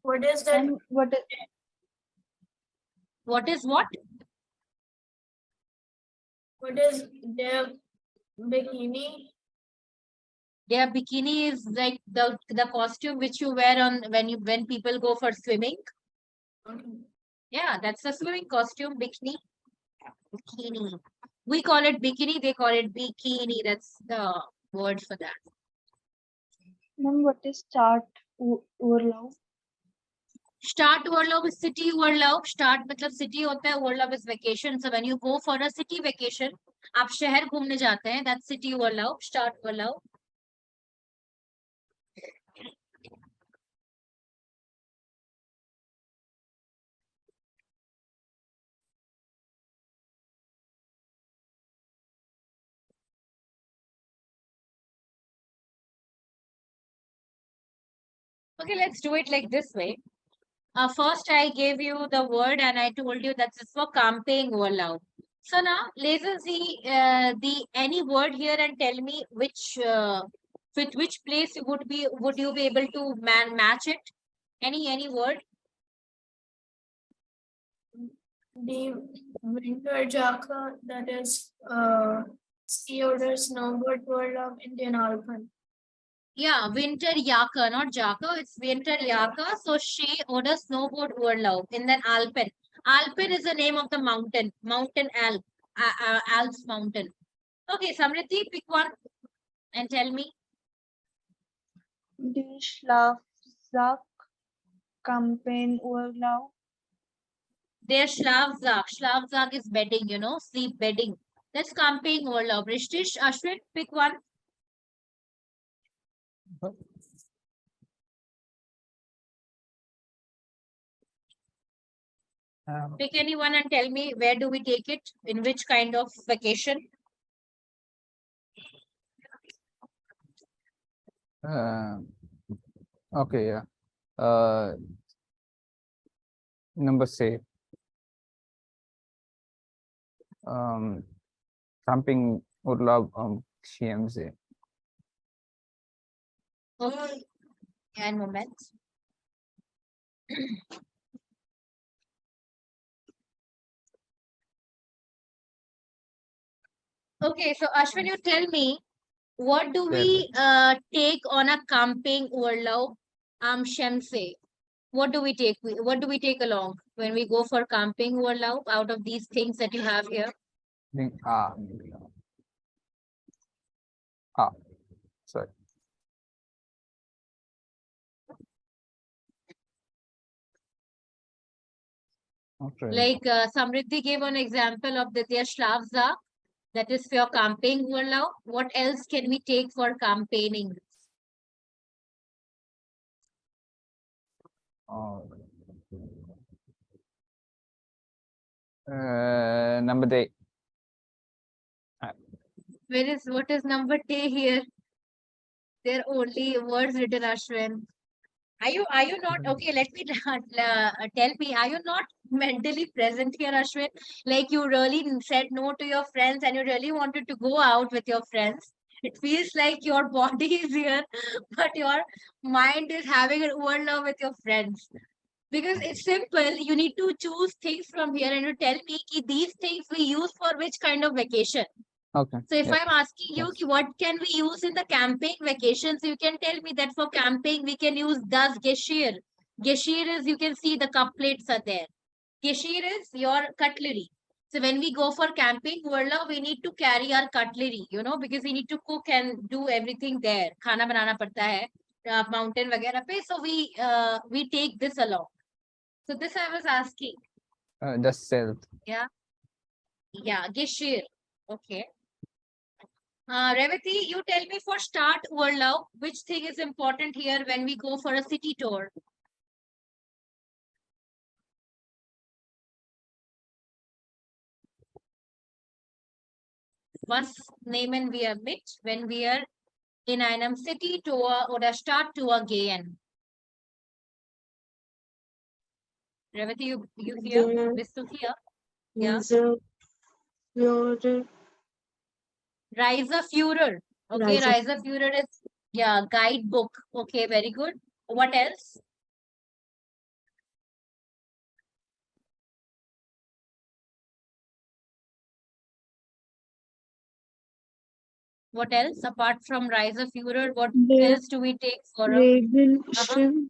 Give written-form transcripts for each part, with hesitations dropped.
What is that? And what is What is what? What is their bikini? Their bikini is like the costume which you wear on when people go for swimming. Okay. Yeah, that's a swimming costume, bikini. Bikini. We call it bikini, they call it bikini. That's the word for that. ma'am, what is start overlap? Start overlap is city overlap. Start मतलब city होता है, overlap is vacation. So when you go for a city vacation, आप शहर घूमने जाते हैं, that's city overlap. Start overlap. Okay, let's do it like this way. First, I gave you the word and I told you that it's for camping overlap. So now, let's see the any word here and tell me which with which place would you be able to match it? Any word? The winter jacket, that is ski or snowboard world of Indian Alpine. Yeah, winter yaka, not jaka. It's winter yaka. So she ordered snowboard overlap in then Alpen. Alpen is the name of the mountain. Mountain Alp. Alps mountain. Okay, Samriti, pick one and tell me. Die Schlafsack campaign overlap. Their Schlafsack. Schlafsack is bedding, you know, sleep bedding. That's camping overlap. Rishtish, Ashwin, pick one. Pick anyone and tell me where do we take it? In which kind of vacation? Okay, yeah. Number say camping urlaub CMC. Okay. And moment. Okay, so Ashwin, you tell me, what do we take on a camping overlap? Shemse. What do we take? What do we take along when we go for camping overlap out of these things that you have here? Think sorry. Okay. Like Samriddhi gave an example of the their Shlavza, that is for camping overlap. What else can we take for campaigning? Number 8. What is number T here? There are only words written, Ashwin. Are you not okay? Let me tell me. Are you not mentally present here, Ashwin? Like you really said no to your friends and you really wanted to go out with your friends. It feels like your body is here, but your mind is having an overlap with your friends. Because it's simple. You need to choose things from here and you tell me ki these things we use for which kind of vacation. Okay. So if yeah. I'm asking you Yes. what can we use in the camping vacations, you can tell me that for camping we can use das geshir. Geshir is, you can see the cup plates are there. Geshir is your cutlery. So when we go for camping, Varla, we need to carry our cutlery, you know, because we need to cook and do everything there. Khana banana padta hai, mountain वगैरह पे. So we take this along. So this I was asking. Just self. Yeah. Yeah, geshir. Okay. Revati, you tell me for start overlap, which thing is important here when we go for a city tour? Was nehmen wir mit, wenn wir in einem city tour oder Stadttour gehen? Revati, you here? Bist du hier? Yeah. Reiseführer. Okay, Reiseführer is, yeah, guidebook. Okay, very good. What else? What else? Apart from rise of Führer, what There else do we take for a... Regenschirm.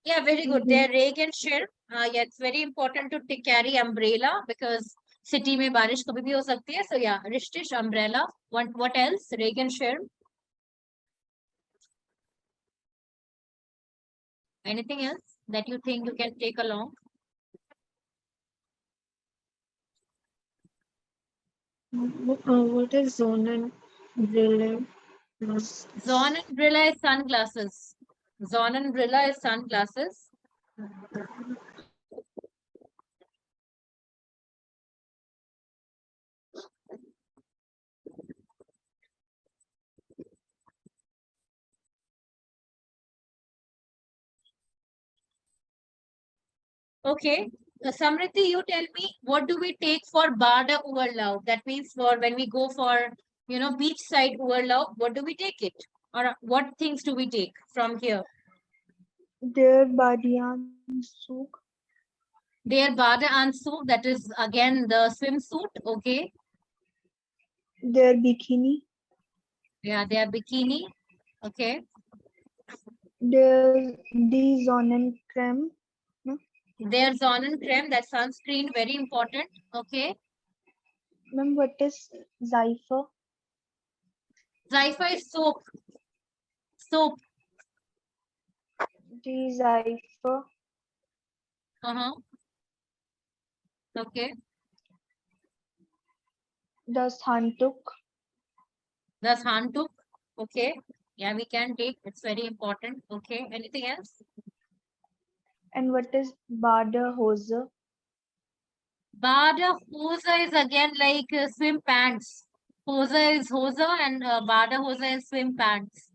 Yeah, very good. They're Regenschirm. Yeah, it's very important to carry umbrella because city में बारिश कभी भी हो सकती है. So yeah, Rishtish, umbrella. What else? Regenschirm. Anything else that you think you can take along? What is Sonnenbrille? Sonnenbrille is sunglasses. Sonnenbrille is sunglasses. Okay. Samriti, you tell me, what do we take for Bada Urlaub? That means for when we go for, beachside Urlaub, what do we take it? Or what things do we take from here? Der Badianzug. Their Bada Anzug, that is again the swimsuit. Okay. Der Bikini. Yeah, their bikini. Okay. Die Sonnencreme. Their Sonnencreme, that sunscreen, very important. Okay. Ma'am, what is Zypher? Zypher is soap. Soap. Die Zypher. Uh-huh. Okay. Das Handtuch. Das Handtuch. Okay. Yeah, we can take. It's very important. Okay. Anything else? And what is Badehose? Bada Hosa is again like swim pants. Hosa is Hosa and Bada Hosa is swim pants.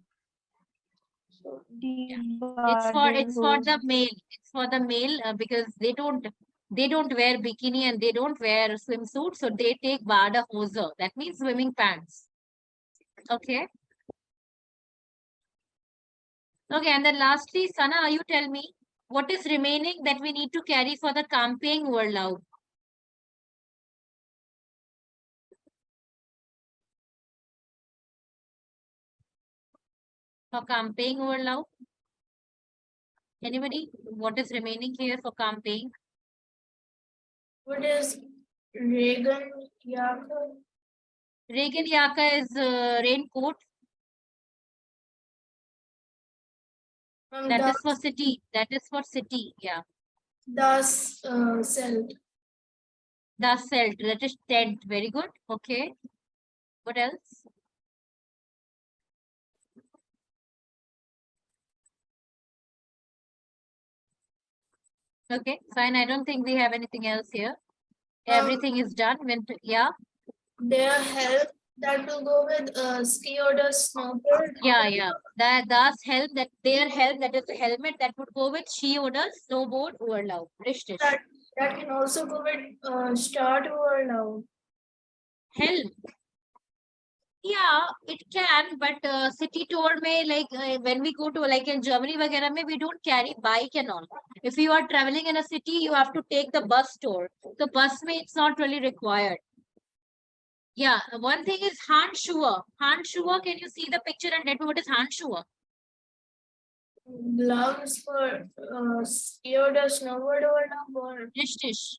So die It's for the Badehose. male. It's for the male because they don't wear bikini and they don't wear swimsuit, so they take Bada Hosa. That means swimming pants. Okay. Okay, and then lastly, Sana, you tell me what is remaining that we need to carry for the camping Urlaub? For camping Urlaub? Anybody? What is remaining here for camping? What is Reagan Yaka? Regan Yaka is raincoat. That is for city. That is for city. Yeah. Das Celt. The Celt. That is tent. Very good. Okay. What else? Okay, fine. I don't think we have anything else here. Everything is done. Yeah. Their help that will go with ski or the snowboard. Yeah. That's help that their help that is the helmet that would go with ski or the snowboard Urlaub. Rishtish. That can also go with start or now. Helm. Yeah, it can, but city tour may like when we go to like in Germany, vagara mein, we don't carry bike and all. If you are traveling in a city, you have to take the bus tour. The bus may it's not really required. Yeah, one thing is Handschuhe. Handschuhe, can you see the picture and let me what is Handschuhe? Gloves for ski or the snowboard or now or Rishtish,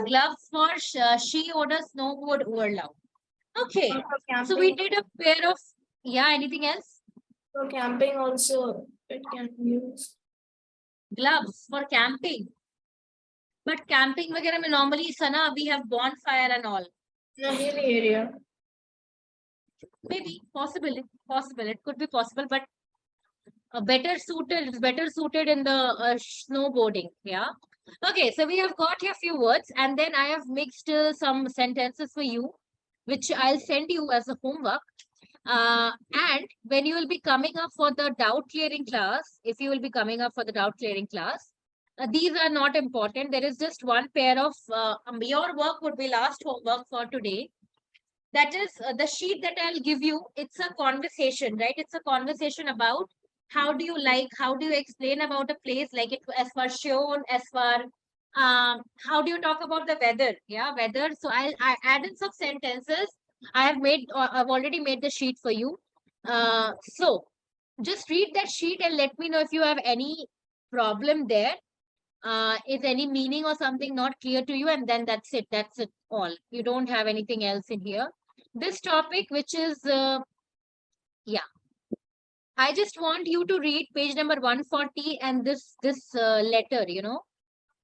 gloves for ski or the snowboard Urlaub. Okay, so we did a pair of, yeah, anything else? for camping also it can be used. Gloves for camping. But camping वगैरह में normally Sana we have bonfire and all. In a hilly area. Maybe possible. It could be possible, but better suited in the snowboarding. Yeah. Okay, so we have got here few words, and then I have mixed some sentences for you, which I'll send you as a homework. And when you will be coming up for the doubt clearing class, if you will be coming up for the doubt clearing class, these are not important. There is just one pair of your work would be last homework for today. That is the sheet that I'll give you. It's a conversation, right? It's a conversation about how do you like, how do you explain about a place, like it as far shown, as far how do you talk about the weather? Yeah, weather. So I add in some sentences I've already made the sheet for you. So just read that sheet and let me know if you have any problem there. Is any meaning or something not clear to you, and then that's it. That's it all. You don't have anything else in here. This topic, which is yeah, I just want you to read page number 140 and this letter,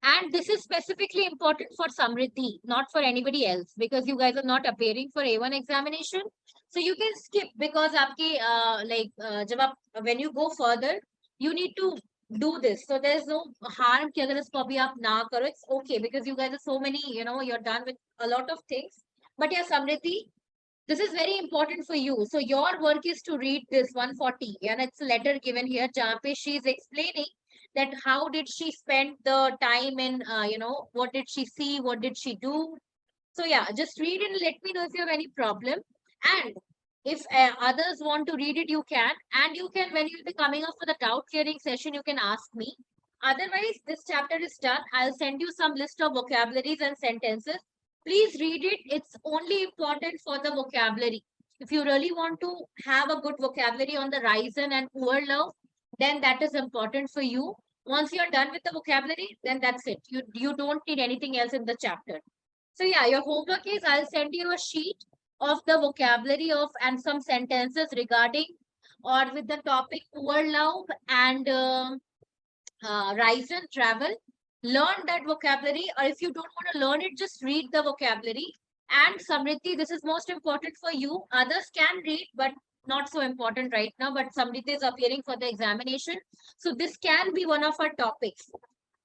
and this is specifically important for Samriddhi, not for anybody else, because you guys are not appearing for A1 examination. So you can skip, because आपके जब आप when you go further, you need to do this. So there's no harm कि अगर इसको अभी आप ना करो. It's okay because you guys are so many, you're done with a lot of things. But yeah, Samriddhi, this is very important for you. So your work is to read this 140, and it's a letter given here. जहाँ पे she is explaining that how did she spend the time in, what did she see, what did she do. So yeah, just read it and let me know if you have any problem. And if others want to read it, you can. And you can, when you'll be coming up for the doubt clearing session, you can ask me. Otherwise, this chapter is done. I'll send you some list of vocabularies and sentences. Please read it. It's only important for the vocabulary. If you really want to have a good vocabulary on the Ryzen and Overlove, then that is important for you. Once you're done with the vocabulary, then that's it. You don't need anything else in the chapter. So yeah, your homework is I'll send you a sheet of the vocabulary of and some sentences regarding or with the topic Overlove and Rise and Travel. Learn that vocabulary, or if you don't want to learn it, just read the vocabulary. And Samriddhi, this is most important for you. Others can read, but not so important right now. But Samriddhi is appearing for the examination. So this can be one of our topics.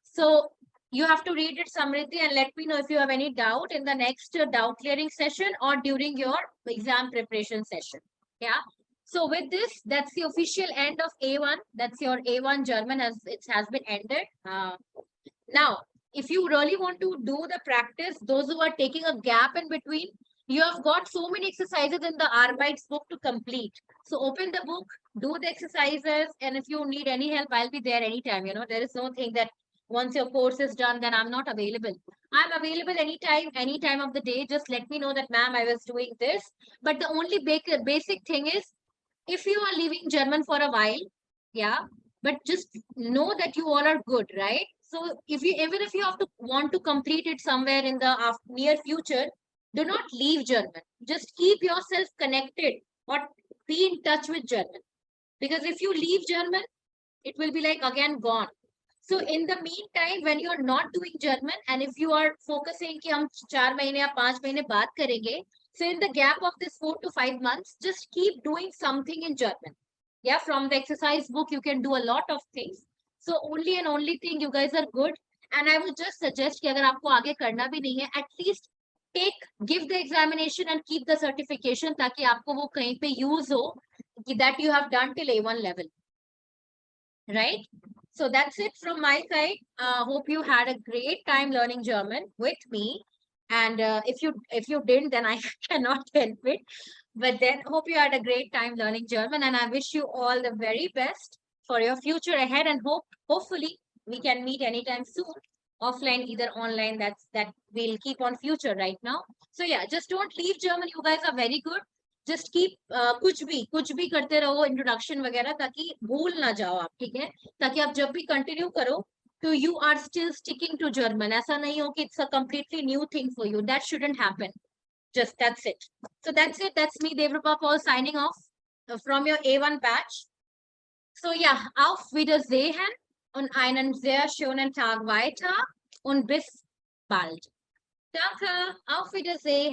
So you have to read it, Samriddhi, and let me know if you have any doubt in the next doubt clearing session or during your exam preparation session. Yeah. So with this, that's the official end of A1. That's your A1 German it has been ended. Now, if you really want to do the practice, those who are taking a gap in between, you have got so many exercises in the Arbeits book to complete. So open the book, do the exercises, and if you need any help, I'll be there anytime. There is no thing that once your course is done, then I'm not available. I'm available anytime, any time of the day. Just let me know that, ma'am, I was doing this. But the only basic thing is, if you are leaving German for a while, yeah, but just know that you all are good, right? So even if you want to complete it somewhere in the near future, do not leave German. Just keep yourself connected or be in touch with German. Because if you leave German, it will be like again gone. So in the meantime, when you are not doing German, and if you are focusing कि हम 4 महीने या 5 महीने बात करेंगे, so in the gap of this 4 to 5 months, just keep doing something in German. Yeah, from the exercise book, you can do a lot of things. So only and only thing, you guys are good. And I would just suggest कि अगर आपको आगे करना भी नहीं है, at least give the examination and keep the certification ताकि आपको वो कहीं पे use हो that you have done till A1 level. Right? So that's it from my side. Hope you had a great time learning German with me. And if you didn't, then I cannot help it. But then hope you had a great time learning German, and I wish you all the very best for your future ahead. And hopefully we can meet anytime soon, offline, either online. That we'll keep on future right now. So yeah, just don't leave German. You guys are very good. Just keep कुछ भी करते रहो introduction वगैरह ताकि भूल ना जाओ आप, ठीक है, ताकि आप जब भी कंटिन्यू करो तो you are still sticking to German. ऐसा नहीं हो कि it's a completely new thing for you. That shouldn't happen. Just that's it. So that's it. That's me, Devrupa Paul, signing off from your A1 batch. So yeah, auf Wiedersehen und einen sehr schönen Tag weiter und bis bald. Danke, auf Wiedersehen.